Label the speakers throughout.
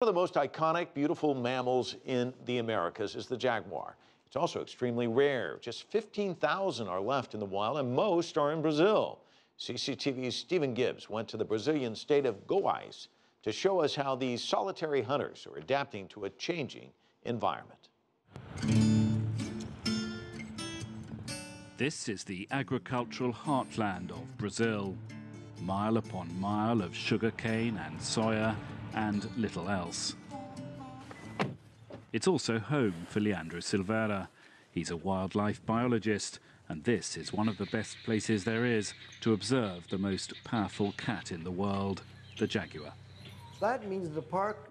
Speaker 1: One of the most iconic, beautiful mammals in the Americas is the jaguar. It's also extremely rare. Just 15,000 are left in the wild, and most are in Brazil. CCTV's Stephen Gibbs went to the Brazilian state of Goias to show us how these solitary hunters are adapting to a changing environment.
Speaker 2: This is the agricultural heartland of Brazil. Mile upon mile of sugarcane and soya and little else. It's also home for Leandro Silveira. He's a wildlife biologist, and this is one of the best places there is to observe the most powerful cat in the world, the jaguar.
Speaker 3: That means the park.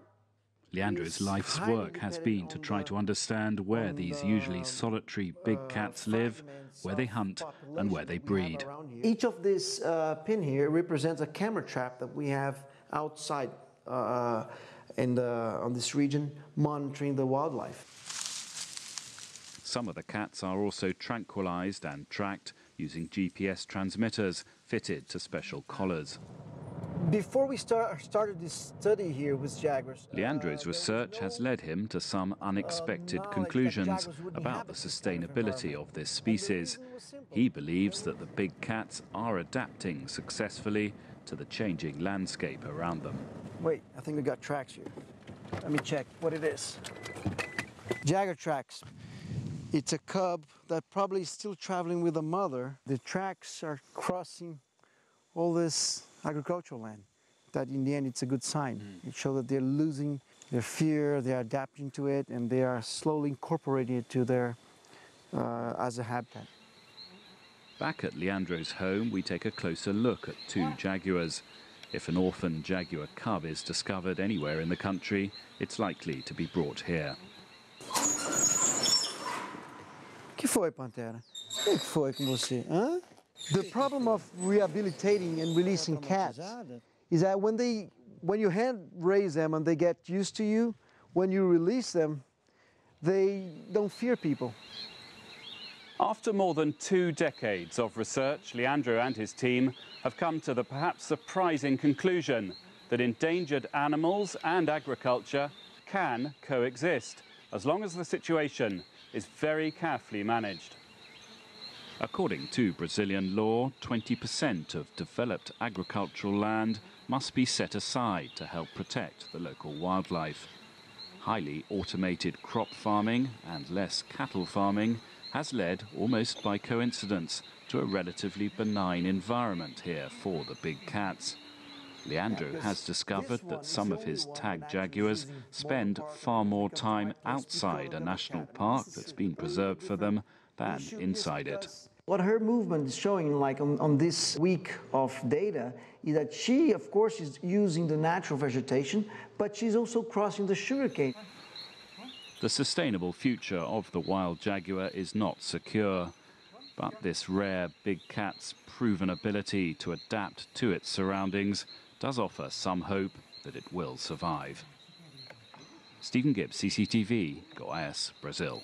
Speaker 2: Leandro's life's work has been to try to understand where these usually solitary big cats live, where they hunt, and where they breed.
Speaker 3: Each of this pin here represents a camera trap that we have outside on this region, monitoring the wildlife.
Speaker 2: Some of the cats are also tranquilized and tracked using GPS transmitters fitted to special collars.
Speaker 3: Before we started this study here with jaguars,
Speaker 2: Leandro's research has led him to some unexpected conclusions about the sustainability of this species. He believes that the big cats are adapting successfully to the changing landscape around them.
Speaker 3: Wait, I think we got tracks here. Let me check what it is. Jaguar tracks. It's a cub that probably is still traveling with a mother. The tracks are crossing all this agricultural land. That in the end it's a good sign. It shows that they're losing their fear, they're adapting to it, and they are slowly incorporating it to their as a habitat.
Speaker 2: Back at Leandro's home, we take a closer look at two jaguars. If an orphan jaguar cub is discovered anywhere in the country, it's likely to be brought here.
Speaker 3: Que foi, Pantera? O que foi com você? Hã? The problem of rehabilitating and releasing cats is that when you hand raise them and they get used to you, when you release them, they don't fear people.
Speaker 2: After more than 2 decades of research, Leandro and his team have come to the perhaps surprising conclusion that endangered animals and agriculture can coexist, as long as the situation is very carefully managed. According to Brazilian law, 20% of developed agricultural land must be set aside to help protect the local wildlife. Highly automated crop farming and less cattle farming has led, almost by coincidence, to a relatively benign environment here for the big cats. Leandro has discovered that some of his tag jaguars spend far more time outside a national park that's been preserved for them than inside it.
Speaker 3: What her movement is showing, like on this week of data, is that she, of course, is using the natural vegetation, but she's also crossing the sugarcane.
Speaker 2: The sustainable future of the wild jaguar is not secure, but this rare big cat's proven ability to adapt to its surroundings does offer some hope that it will survive. Stephen Gibbs, CCTV, Goias, Brazil.